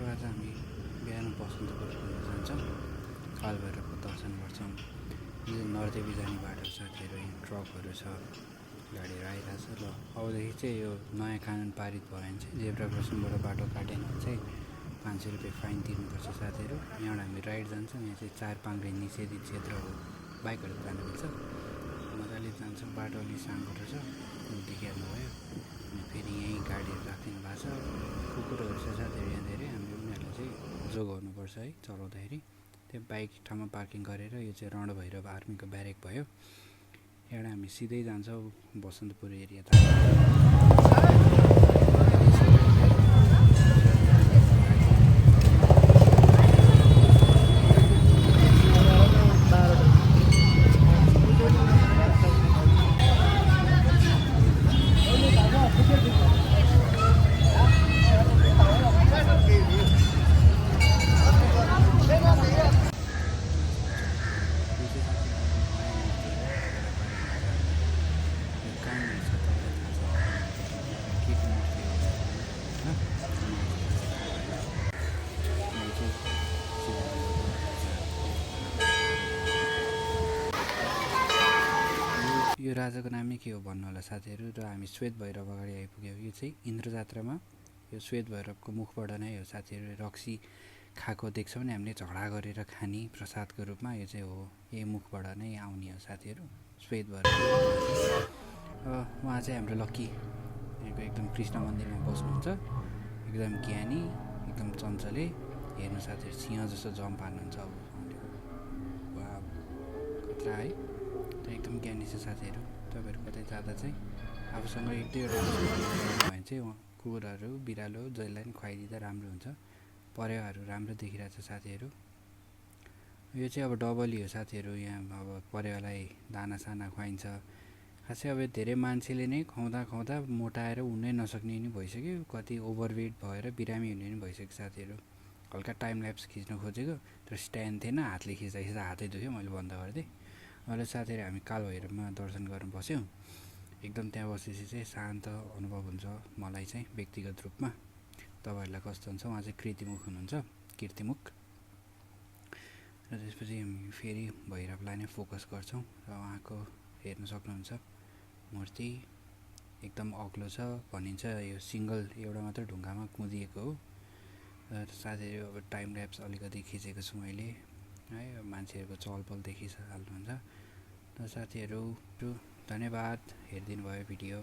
आज हामी बिहान बसन्तपुर घुम्न जान्छौँ। कालभैरवको दर्शन गर्छौँ। यो नरदेवी जाने बाटो साथीहरू, यहाँ ट्रकहरू छ, गाडीहरू आइरहेछ। ल अबदेखि चाहिँ यो नयाँ कानुन पारित भयो भने चाहिँ जेब्रा क्रसिङबाट बाटो काटेन भने चाहिँ 500 रुपियाँ फाइन तिर्नुपर्छ साथीहरू। यहाँबाट हामी राइड जान्छौँ। यहाँ चाहिँ 4 पाङ्ग्रे निषेधित क्षेत्र हो, बाइकहरू जानु मिल्छ। मजाले जान्छौँ। बाटो अलि साँगो रहेछ, देखिहाल्नुभयो। अनि फेरि यहीँ गाडीहरू राखिदिनु भएको छ। कुकुरहरू छ साथीहरू यहाँ धेरै। हामीले उनीहरूलाई चाहिँ जोगाउनुपर्छ है चलाउँदाखेरि। त्यो बाइक ठाउँमा पार्किङ गरेर यो चाहिँ रणभैरव आर्मीको ब्यारेक भयो। यहाँबाट हामी सिधै जान्छौँ बसन्तपुर एरिया त। यो राजाको नामै के हो भन्नु होला साथीहरू। र हामी श्वेत भैरव अगाडि आइपुग्यो। यो चाहिँ इन्द्र जात्रामा यो श्वेत भैरवको मुखबाट नै हो साथीहरू। रक्सी खाएको देख्छौँ भने हामीले झगडा गरेर खाने प्रसादको रूपमा यो चाहिँ हो। यही मुखबाट नै आउने हो साथीहरू, श्वेत भैरव। उहाँ चाहिँ हाम्रो लक्की, यहाँको एकदम कृष्ण मन्दिरमा बस्नुहुन्छ। एकदम ज्ञानी, एकदम चञ्चले। हेर्नु साथीहरू, सिंह जस्तो जम्प हान्नुहुन्छ। अब खतरा है, एकदम ज्ञानी छ साथीहरू। तपाईँहरू कतै जाँदा चाहिँ आफूसँग 1-2वटा भयो भने चाहिँ कुकुरहरू, बिरालो जसलाई पनि खुवाइदिँदा राम्रो हुन्छ। परेवाहरू राम्रो देखिरहेछ साथीहरू। यो चाहिँ अब डबली हो साथीहरू। यहाँ अब परेवालाई दानासाना खुवाइन्छ। खासै अब धेरै मान्छेले नै खुवाउँदा मोटाएर हुनै नसक्ने नि भइसक्यो। कति ओभरवेट भएर बिरामी हुने नि भइसक्यो साथीहरू। हल्का टाइम ल्याप्स खिच्न खोजेको, तर स्ट्यान्ड थिएन, हातले खिच्दा हातै दुख्यो, मैले बन्द गरिदिएँ। अहिले साथीहरू हामी कालभैरवमा दर्शन गर्न बस्यौँ। एकदम त्यहाँ बसेपछि चाहिँ शान्त अनुभव हुन्छ मलाई चाहिँ व्यक्तिगत रूपमा। तपाईँहरूलाई कस्तो हुन्छ? उहाँ चाहिँ कृतिमुख हुनुहुन्छ, कीर्तिमुख। र त्यसपछि हामी फेरि भैरवलाई नै फोकस गर्छौँ। र उहाँको हेर्न सक्नुहुन्छ मूर्ति एकदम अग्लो छ भनिन्छ। यो सिङ्गल एउटा मात्र ढुङ्गामा कुदिएको हो। र साथीहरू अब टाइम ल्याप्स अलिकति खिचेको छु मैले है, मान्छेहरूको चहलपहल देखिहाल्नुहुन्छ। र साथीहरू धन्यवाद हेरिदिनु भयो भिडियो।